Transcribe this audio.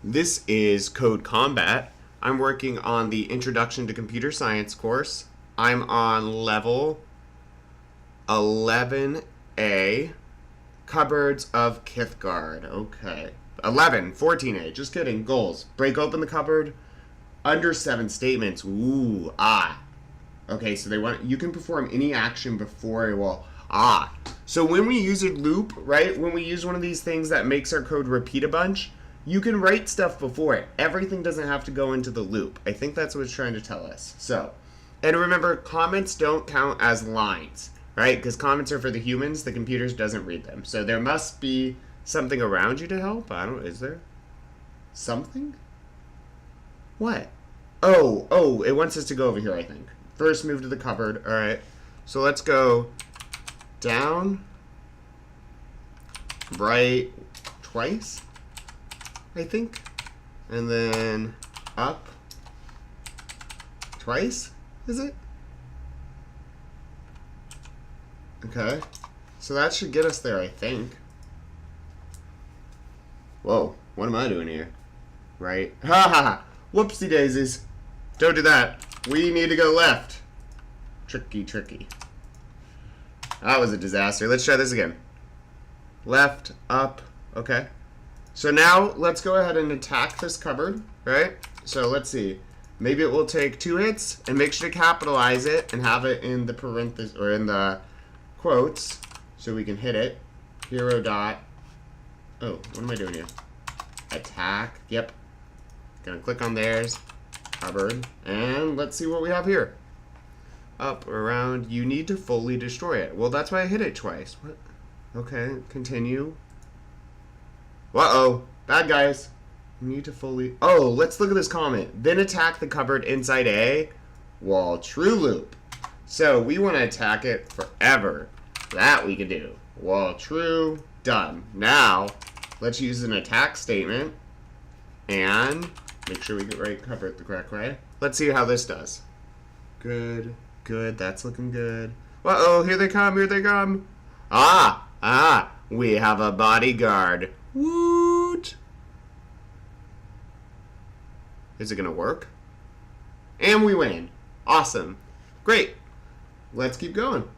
This is CodeCombat. I'm working on the Introduction to Computer Science course. I'm on level 11A, Cupboards of Kithgard. Okay. 11, 14A. Just kidding. Goals. Break open the cupboard. Under 7 statements. Ooh, ah. Okay, so they want you can perform any action before a wall. Ah. So when we use a loop, right? When we use one of these things that makes our code repeat a bunch, you can write stuff before it. Everything doesn't have to go into the loop. I think that's what it's trying to tell us. So, and remember, comments don't count as lines, right? Because comments are for the humans. The computers doesn't read them. So there must be something around you to help. I don't. Is there something? What? Oh, it wants us to go over here, I think. First, move to the cupboard. All right. So let's go down, right twice, I think, and then up twice, is it? Okay, so that should get us there, I think. Whoa, what am I doing here? Right? Ha ha ha! Whoopsie daisies. Don't do that. We need to go left. Tricky, tricky. That was a disaster. Let's try this again. Left, up, okay. So now let's go ahead and attack this cupboard, right? So let's see. Maybe it will take 2 hits, and make sure to capitalize it and have it in the parentheses or in the quotes so we can hit it. Hero dot. Oh, what am I doing here? Attack. Yep. Gonna click on theirs. Cupboard. And let's see what we have here. Up, around. You need to fully destroy it. Well, that's why I hit it twice. What? Okay, continue. Uh-oh. Bad guys. You need to fully... Oh, let's look at this comment. Then attack the cupboard inside A while true loop. So we want to attack it forever. That we can do. While true, done. Now, let's use an attack statement and make sure we get right cupboard the correct way. Let's see how this does. Good, good. That's looking good. Uh-oh, here they come, here they come. Ah, we have a bodyguard. Woot! Is it gonna work? And we win. Awesome. Great. Let's keep going.